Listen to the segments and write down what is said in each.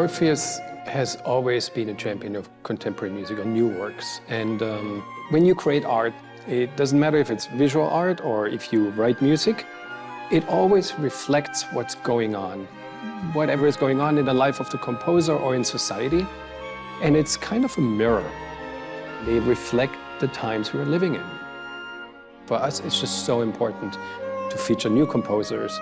Orpheus has always been a champion of contemporary music or new works. And when you create art, it doesn't matter if it's visual art or if you write music, it always reflects what's going on, whatever is going on in the life of the composer or in society. And it's kind of a mirror. They reflect the times we're living in. For us, it's just so important to feature new composers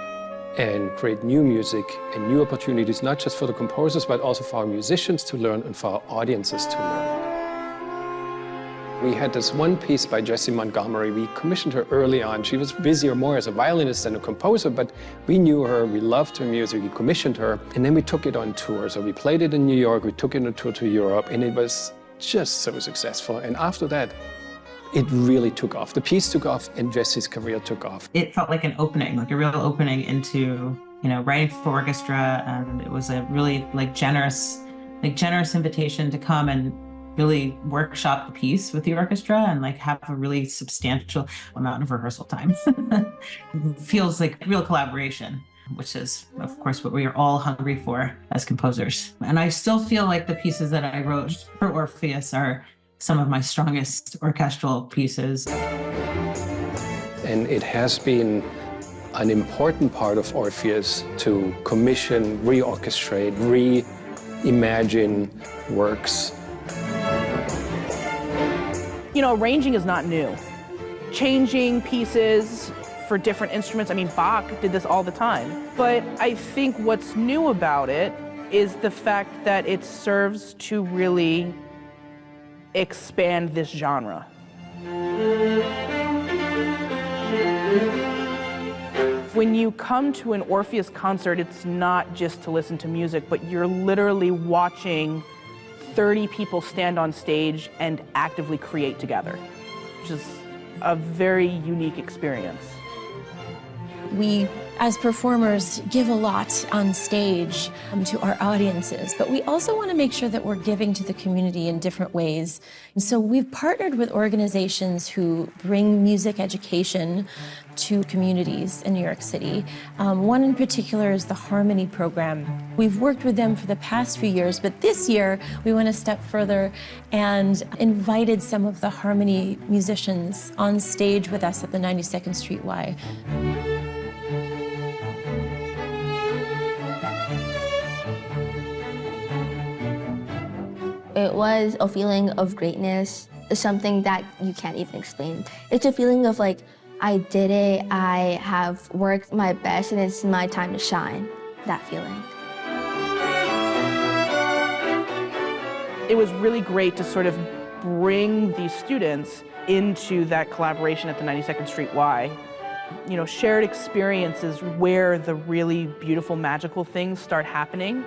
and create new music and new opportunities, not just for the composers, but also for our musicians to learn and for our audiences to learn. We had this one piece by Jessie Montgomery. We commissioned her early on. She was busier more as a violinist than a composer, but we knew her, we loved her music, we commissioned her, and then we took it on tour. So we played it in New York, we took it on a tour to Europe, and it was just so successful. And after that, it really took off. The piece took off and Jessie's career took off. It felt like an opening, like a real opening into, writing for orchestra. And it was a really generous invitation to come and really workshop the piece with the orchestra and have a really substantial amount of rehearsal time. It feels like real collaboration, which is, of course, what we are all hungry for as composers. And I still feel like the pieces that I wrote for Orpheus are some of my strongest orchestral pieces. And it has been an important part of Orpheus to commission, reorchestrate, reimagine works. Arranging is not new. Changing pieces for different instruments, Bach did this all the time. But I think what's new about it is the fact that it serves to really expand this genre. When you come to an Orpheus concert, it's not just to listen to music, but you're literally watching 30 people stand on stage and actively create together, which is a very unique experience. We, as performers, give a lot on stage to our audiences, but we also want to make sure that we're giving to the community in different ways. And so we've partnered with organizations who bring music education to communities in New York City. One in particular is the Harmony program. We've worked with them for the past few years, but this year we went a step further and invited some of the Harmony musicians on stage with us at the 92nd Street Y. It was a feeling of greatness, something that you can't even explain. It's a feeling of I did it, I have worked my best, and it's my time to shine, that feeling. It was really great to sort of bring these students into that collaboration at the 92nd Street Y. Shared experiences where the really beautiful, magical things start happening.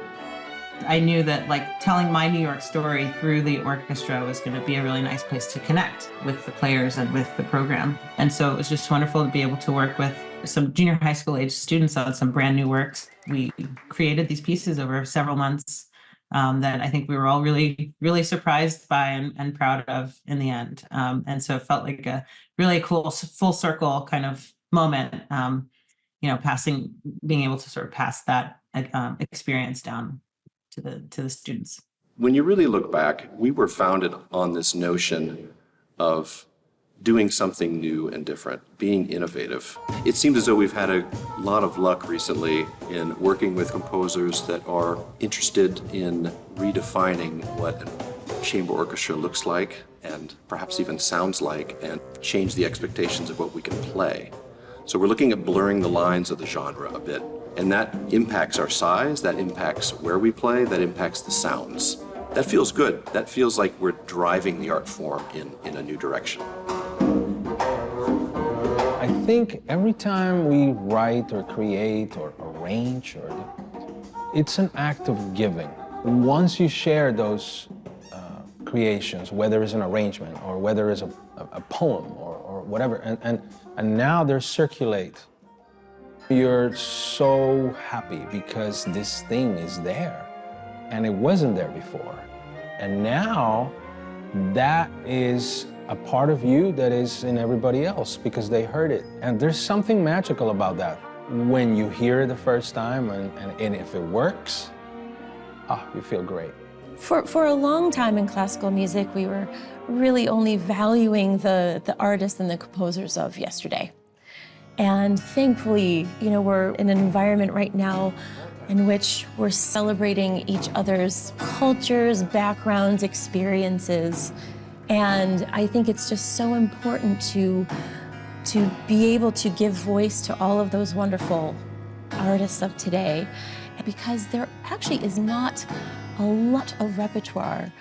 I knew that telling my New York story through the orchestra was going to be a really nice place to connect with the players and with the program. And so it was just wonderful to be able to work with some junior high school age students on some brand new works. We created these pieces over several months that I think we were all really, really surprised by and proud of in the end. And so it felt like a really cool full circle kind of moment, being able to sort of pass that experience down to the students. When you really look back, we were founded on this notion of doing something new and different, being innovative. It seems as though we've had a lot of luck recently in working with composers that are interested in redefining what a chamber orchestra looks like and perhaps even sounds like, and change the expectations of what we can play. So we're looking at blurring the lines of the genre a bit. And that impacts our size, that impacts where we play, that impacts the sounds. That feels good. That feels like we're driving the art form in a new direction. I think every time we write or create or arrange, it's an act of giving. Once you share those creations, whether it's an arrangement or whether it's a poem or whatever, and now they circulate, you're so happy because this thing is there and it wasn't there before. And now that is a part of you that is in everybody else because they heard it. And there's something magical about that. When you hear it the first time and if it works, you feel great. For a long time in classical music, we were really only valuing the artists and the composers of yesterday. And thankfully, we're in an environment right now in which we're celebrating each other's cultures, backgrounds, experiences. And I think it's just so important to be able to give voice to all of those wonderful artists of today, because there actually is not a lot of repertoire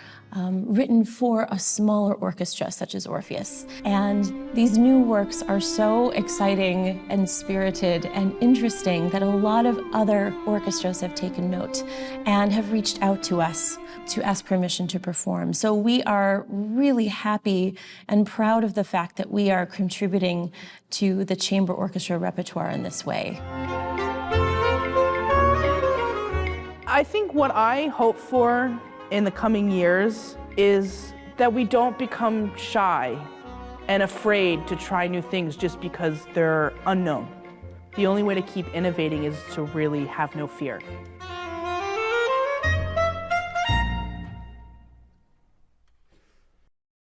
written for a smaller orchestra such as Orpheus. And these new works are so exciting and spirited and interesting that a lot of other orchestras have taken note and have reached out to us to ask permission to perform. So we are really happy and proud of the fact that we are contributing to the chamber orchestra repertoire in this way. I think what I hope for in the coming years is that we don't become shy and afraid to try new things just because they're unknown. The only way to keep innovating is to really have no fear.